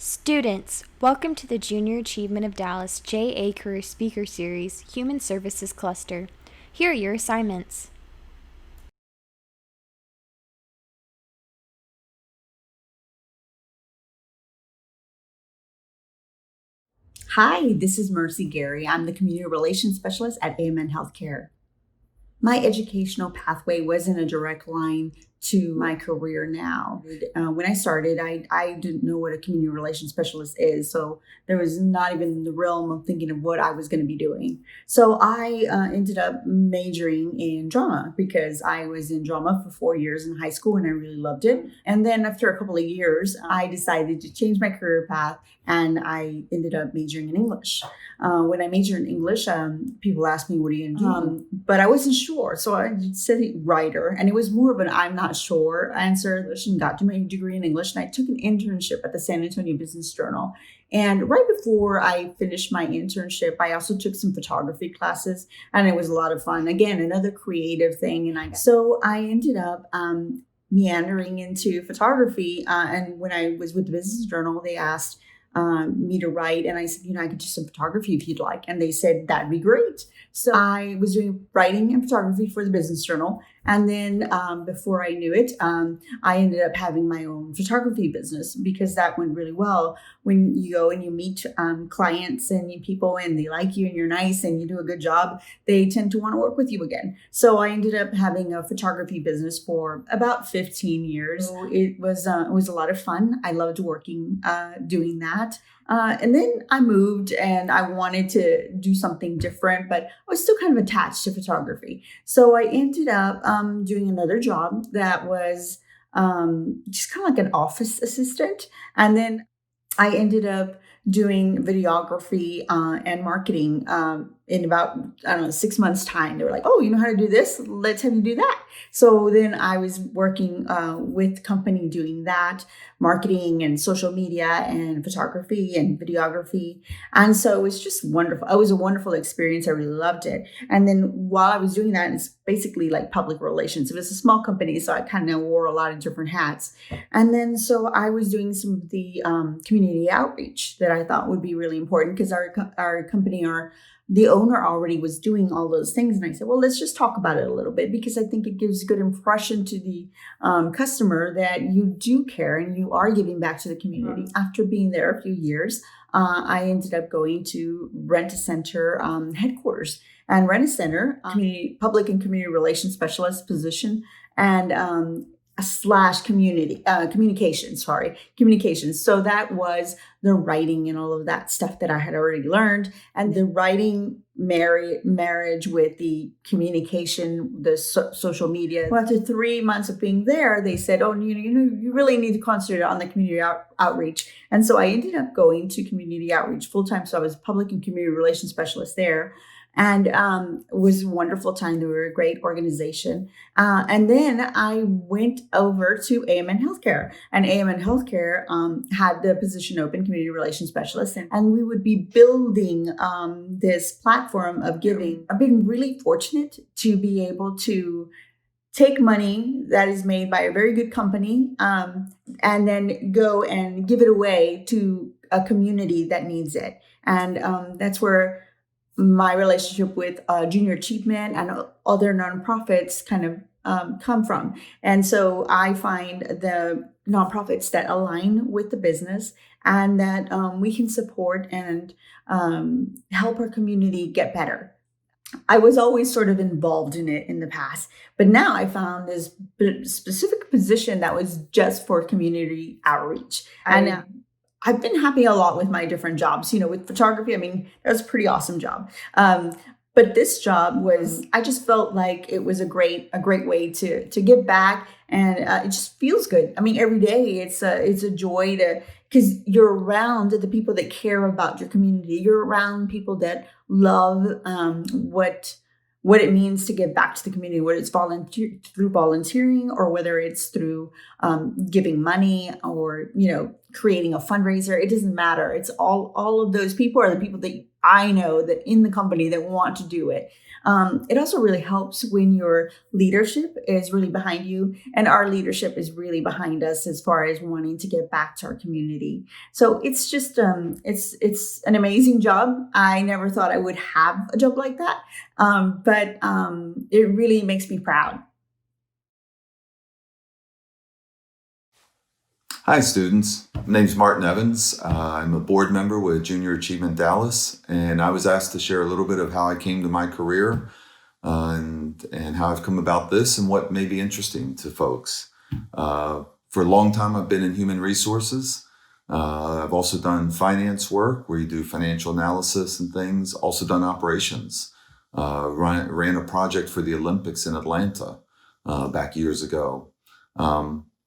Students, welcome to the Junior Achievement of Dallas JA Career Speaker Series Human Services Cluster. Here are your assignments. Hi, this is Mercy Gary. I'm the Community Relations Specialist at AMN Healthcare. My educational pathway wasn't a direct line to my career now. When I started, I didn't know what a community relations specialist is, so there was not even in the realm of thinking of what I was going to be doing. So I ended up majoring in drama because I was in drama for 4 years in high school and I really loved it. And then after a couple of years, I decided to change my career path and I ended up majoring in English. When I majored in English, people asked me, what are you going to do? But I wasn't sure. So I said writer, and it was more of an I'm not sure answer, and got to my degree in English. And I took an internship at the San Antonio Business Journal. And right before I finished my internship, I also took some photography classes, and it was a lot of fun. Again, another creative thing. So I ended up meandering into photography. And when I was with the Business Journal, they asked me to write. And I said, I could do some photography if you'd like. And they said, that'd be great. So I was doing writing and photography for the Business Journal. And then before I knew it, I ended up having my own photography business because that went really well. When you go and you meet clients and people and they like you and you're nice and you do a good job, they tend to want to work with you again. So I ended up having a photography business for about 15 years. So it was a lot of fun. I loved working, doing that. And then I moved and I wanted to do something different, but I was still kind of attached to photography. So I ended up doing another job that was just kind of like an office assistant. And then I ended up doing videography and marketing in about, 6 months' time. They were like, oh, you know how to do this? Let's have you do that. So then I was working with the company doing that, marketing and social media and photography and videography. And so it was just wonderful. It was a wonderful experience. I really loved it. And then while I was doing that, it's basically like public relations. It was a small company, so I kind of wore a lot of different hats. And then so I was doing some of the community outreach that I thought would be really important because our company, the owner already was doing all those things. And I said, well, let's just talk about it a little bit because I think it gives a good impression to the customer that you do care and you are giving back to the community. After being there a few years, I ended up going to Rent-A-Center headquarters. And Rent-A-Center, public and community relations specialist position, and / communications. So that was the writing and all of that stuff that I had already learned, and the writing marriage with the communication, the social media. Well, after 3 months of being there, they said, oh, you really need to concentrate on the community outreach. And so I ended up going to community outreach full time. So I was public and community relations specialist there. And it was a wonderful time. They were a great organization. And then I went over to AMN Healthcare. And AMN Healthcare had the position open, Community Relations Specialist. And we would be building this platform of giving. I've been really fortunate to be able to take money that is made by a very good company and then go and give it away to a community that needs it. And that's where my relationship with Junior Achievement and other nonprofits kind of come from. And so I find the nonprofits that align with the business and that we can support and help our community get better. I was always sort of involved in it in the past, but now I found this specific position that was just for community outreach. And I've been happy a lot with my different jobs. With photography, that was a pretty awesome job. But this job I just felt like it was a great way to give back, and it just feels good. Every day it's a joy because you're around the people that care about your community. You're around people that love what it means to give back to the community, whether it's through volunteering or whether it's through giving money or, creating a fundraiser. It doesn't matter. It's all of those people are the people that I know that in the company that want to do it. It also really helps when your leadership is really behind you, and our leadership is really behind us as far as wanting to give back to our community. So it's just it's an amazing job. I never thought I would have a job like that, but it really makes me proud. Hi, students. My name's Martin Evans. I'm a board member with Junior Achievement Dallas, and I was asked to share a little bit of how I came to my career and how I've come about this and what may be interesting to folks. For a long time, I've been in human resources. I've also done finance work where you do financial analysis and things, also done operations. Ran a project for the Olympics in Atlanta back years ago.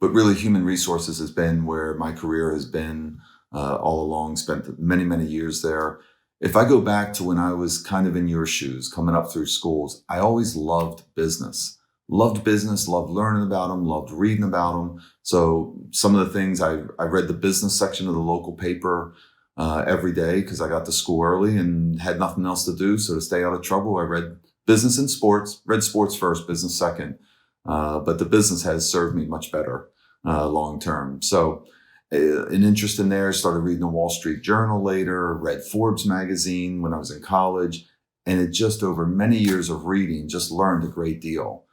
But really, human resources has been where my career has been all along, spent many, many years there. If I go back to when I was kind of in your shoes, coming up through schools, I always loved business. Loved business, loved learning about them, loved reading about them. So some of the things I read the business section of the local paper every day because I got to school early and had nothing else to do. So to stay out of trouble, I read business and sports, read sports first, business second. But the business has served me much better long term. So an interest in there, started reading the Wall Street Journal later, read Forbes magazine when I was in college. And it just over many years of reading, just learned a great deal.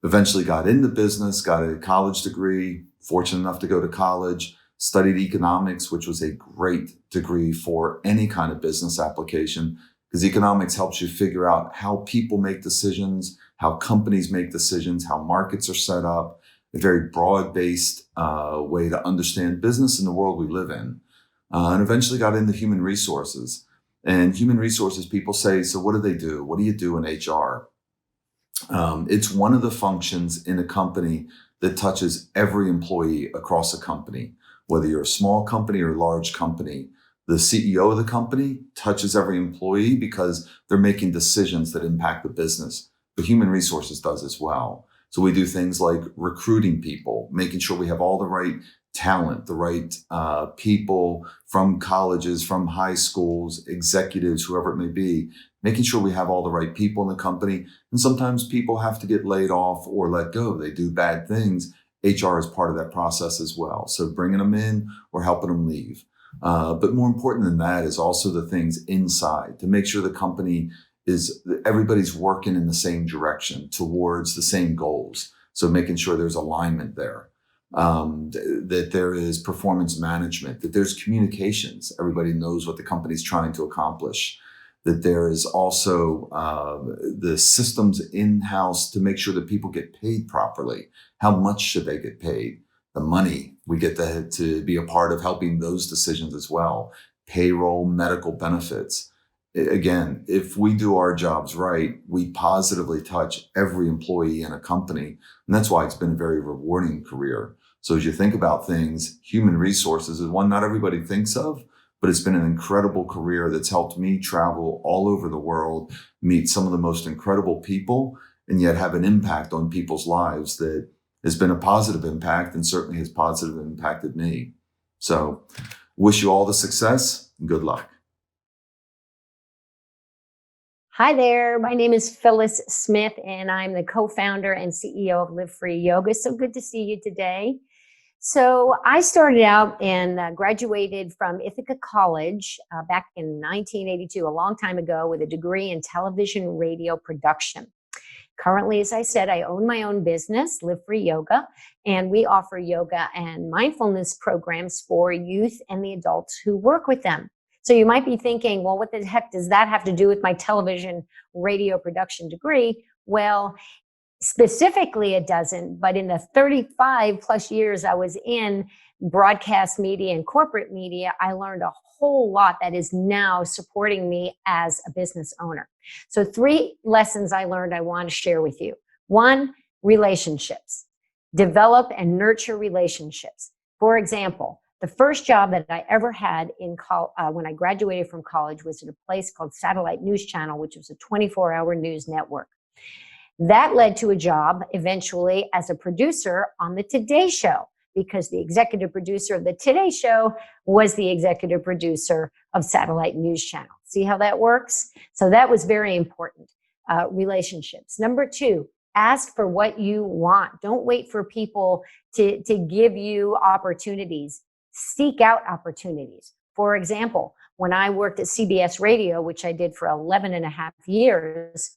Eventually got into business, got a college degree, fortunate enough to go to college, studied economics, which was a great degree for any kind of business application because economics helps you figure out how people make decisions, how companies make decisions, how markets are set up, a very broad-based way to understand business in the world we live in. And eventually got into human resources. And human resources people say, so what do they do? What do you do in HR? It's one of the functions in a company that touches every employee across a company, whether you're a small company or a large company. The CEO of the company touches every employee because they're making decisions that impact the business. But human resources does as well. So we do things like recruiting people, making sure we have all the right talent, the right people from colleges, from high schools, executives, whoever it may be, making sure we have all the right people in the company. And sometimes people have to get laid off or let go. They do bad things. HR is part of that process as well. So bringing them in or helping them leave. But more important than that is also the things inside to make sure the company is everybody's working in the same direction towards the same goals. So making sure there's alignment there, that there is performance management, that there's communications. Everybody knows what the company's trying to accomplish, that there is also the systems in-house to make sure that people get paid properly. How much should they get paid? The money, we get to be a part of helping those decisions as well. Payroll, medical benefits. Again, if we do our jobs right, we positively touch every employee in a company. And that's why it's been a very rewarding career. So as you think about things, human resources is one not everybody thinks of, but it's been an incredible career that's helped me travel all over the world, meet some of the most incredible people, and yet have an impact on people's lives that has been a positive impact and certainly has positively impacted me. So wish you all the success and good luck. Hi there. My name is Phyllis Smith, and I'm the co-founder and CEO of Live Free Yoga. So good to see you today. So I started out and graduated from Ithaca College back in 1982, a long time ago, with a degree in television radio production. Currently, as I said, I own my own business, Live Free Yoga, and we offer yoga and mindfulness programs for youth and the adults who work with them. So you might be thinking, well, what the heck does that have to do with my television radio production degree? Well, specifically it doesn't, but in the 35 plus years I was in broadcast media and corporate media, I learned a whole lot that is now supporting me as a business owner. So 3 lessons I learned I want to share with you. 1, relationships. Develop and nurture relationships. For example, the first job that I ever had when I graduated from college was at a place called Satellite News Channel, which was a 24-hour news network. That led to a job eventually as a producer on the Today Show, because the executive producer of the Today Show was the executive producer of Satellite News Channel. See how that works? So that was very important. Relationships. Number 2, ask for what you want. Don't wait for people to give you opportunities. Seek out opportunities. For example, when I worked at CBS Radio, which I did for 11 and a half years,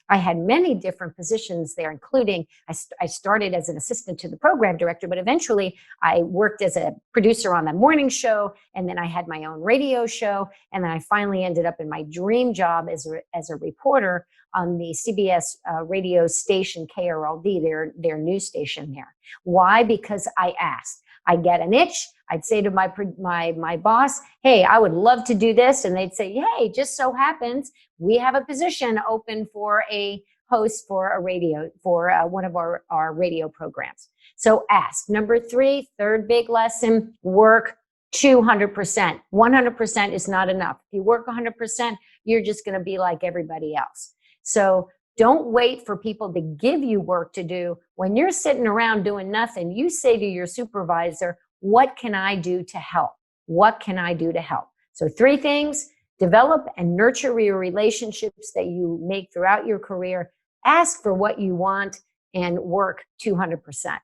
I had many different positions there, including I started as an assistant to the program director, but eventually I worked as a producer on the morning show, and then I had my own radio show, and then I finally ended up in my dream job as a reporter on the CBS radio station KRLD, their news station there. Why? Because I asked. I get an itch. I'd say to my boss, hey, I would love to do this. And they'd say, hey, just so happens we have a position open for a host for a radio, for one of our radio programs. So ask. Number 3, third big lesson, work 200%. 100% is not enough. If you work 100%, you're just going to be like everybody else. So don't wait for people to give you work to do. When you're sitting around doing nothing, you say to your supervisor, what can I do to help? What can I do to help? So 3 things: develop and nurture your relationships that you make throughout your career, ask for what you want, and work 200%.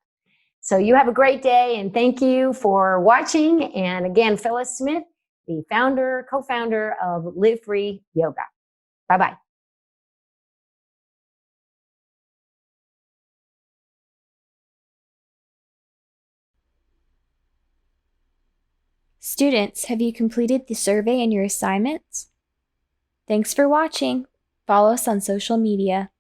So you have a great day, and thank you for watching. And again, Phyllis Smith, the co-founder of Live Free Yoga. Bye-bye. Students, have you completed the survey and your assignments? Thanks for watching. Follow us on social media.